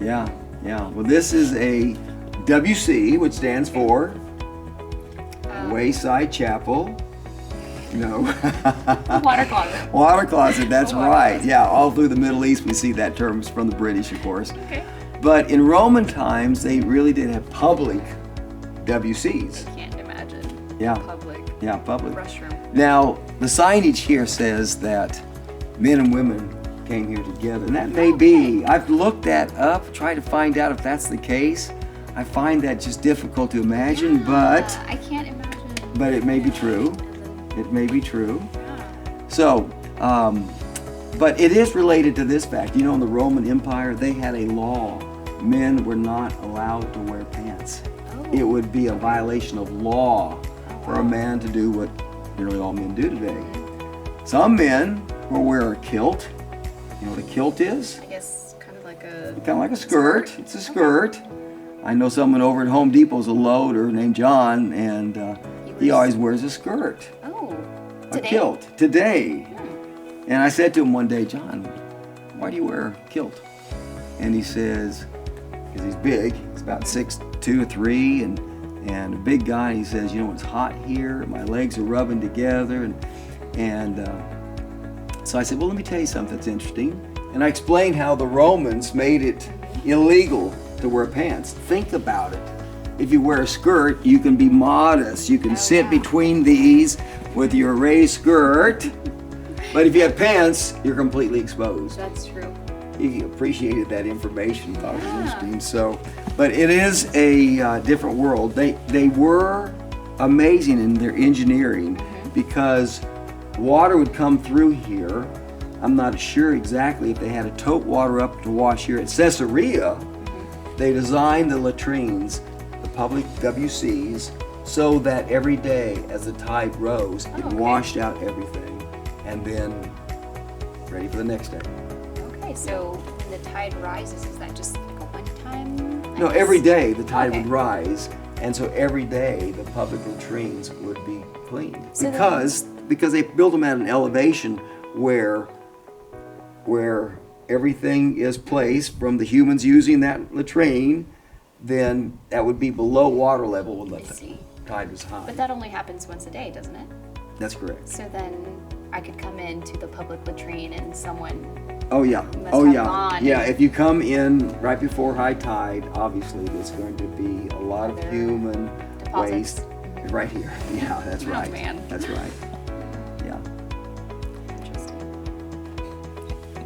Yeah, yeah. Well, this is a WC, which stands for Wayside Chapel. No. Water closet. Water closet, that's Water right. closet. Yeah, all through the Middle East we see that term. It's from the British, of course. Okay. But in Roman times, they really did have public WCs. I can't imagine. Yeah. Public. Yeah, public. Restroom. Now, the signage here says that men and women came here together, and that may be. I've looked that up, tried to find out if that's the case. I find that just difficult to imagine, I can't imagine. but it may be true. It may be true. Yeah. So, but it is related to this fact. You know, in the Roman Empire, they had a law. Men were not allowed to wear pants. Oh. It would be a violation of law for a man to do what nearly all men do today. Some men will wear a kilt. You know what a kilt is? I guess kind of like a. Kind of like a skirt. It's a skirt. I know someone over at Home Depot's a loader named John, and he always wears a skirt. Oh. A Today? kilt today. And I said to him one day, John, why do you wear a kilt? And he says, because he's big, he's about 6'2" or 3", and a big guy. He says, you know, it's hot here, my legs are rubbing together, and so I said, well, let me tell you something that's interesting. And I explained how the Romans made it illegal to wear pants. Think about it. If you wear a skirt, you can be modest. You can sit between these with your raised skirt. But if you have pants, you're completely exposed. That's true. He appreciated that information. Thought it was interesting. So, but it is a different world. They were amazing in their engineering because water would come through here. I'm not sure exactly if they had to tote water up to wash here at Caesarea. They designed the latrines, the public WCs, so that every day as the tide rose, it washed out everything, and then ready for the next day. Okay, so when the tide rises, is that just like a one-time? No, every day the tide would rise, and so every day the public latrines would be cleaned So because they built them at an elevation where everything is placed from the humans using that latrine, then that would be below water level when the tide was high. But that only happens once a day, doesn't it? That's correct. So then I could come into the public latrine and someone. Oh yeah. must Oh have yeah. gone Yeah. and- If you come in right before high tide, obviously there's going to be a lot of Other human deposits. waste right here. Yeah, that's Oh, right. man. That's right. Yeah. Interesting.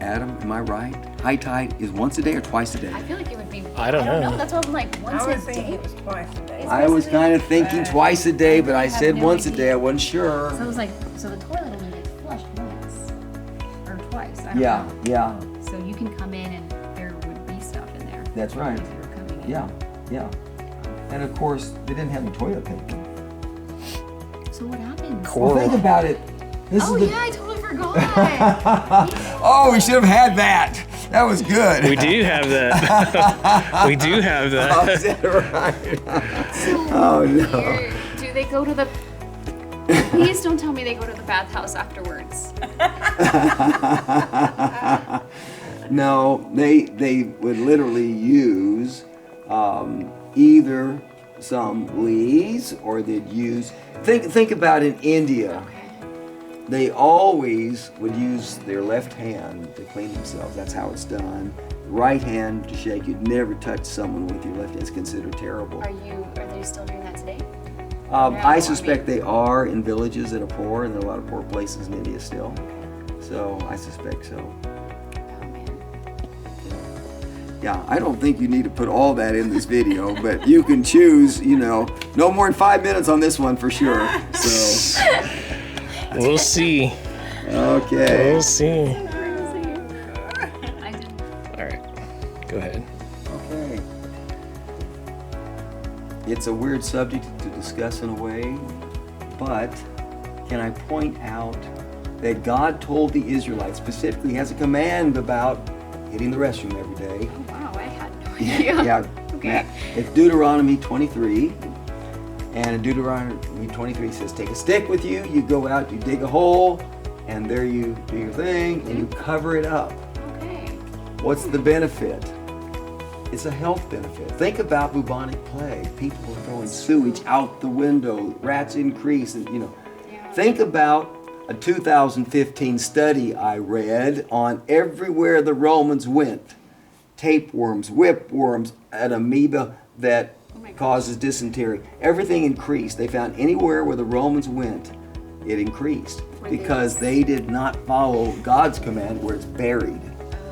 Adam, am I right? High tide is once a day or twice a day? I feel like it would be. I don't know. That's what I'm like. Once I was a thinking day. it was twice a day. I was kind of thinking twice a day, but I have said no once a idea. day. I wasn't sure. So it was like, so the toilet only gets flushed once or twice. I don't Yeah, know. yeah, So you can come in and there would be stuff in there. that's right. If you were coming in. Yeah, yeah. And of course, they didn't have any toilet paper. So what happens? Well, think about it. This Oh is the... yeah, I totally forgot. Oh, we should have had that. That was good. We do have that. We do have Oh, that. is that right? So Oh, no. weird. Do they go to the? Please don't tell me they go to the bathhouse afterwards. No, they would literally use either some leaves or they'd use. Think about in India. Okay. They always would use their left hand to clean themselves. That's how it's done. Right hand to shake. You'd never touch someone with your left hand. It's considered terrible. Are they still doing that today? I suspect they are in villages that are poor, and there are a lot of poor places in India still. So I suspect so. Oh man. Yeah, I don't think you need to put all that in this video, but you can choose, no more than 5 minutes on this one for sure. So, We'll see. okay. We'll see. I didn't. All right. Go ahead. Okay. It's a weird subject to discuss in a way, but can I point out that God told the Israelites, specifically has a command about hitting the restroom every day. Oh wow, I had no idea. Yeah. Okay. It's Deuteronomy 23. And in Deuteronomy 23 says, take a stick with you, you go out, you dig a hole, and there you do your thing, and you cover it up. Okay. What's the benefit? It's a health benefit. Think about bubonic plague. People are throwing sewage out the window. Rats increase, and Yeah. Think about a 2015 study I read on everywhere the Romans went. Tapeworms, whipworms, an amoeba that Oh my gosh. causes dysentery. Everything increased. They found anywhere where the Romans went, it increased Were they because just- they did not follow God's command where it's buried.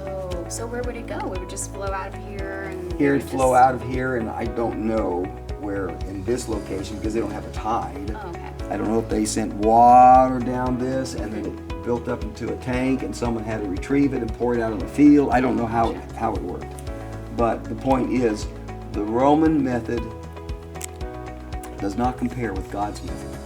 Oh, so where would it go? It would just flow out of here and Here it it'd would flow just- out of here, and I don't know where in this location because they don't have a tide. Oh, okay. I don't know if they sent water down this and then it built up into a tank and someone had to retrieve it and pour it out on the field. I don't know how it worked. But the point is, the Roman method does not compare with God's method.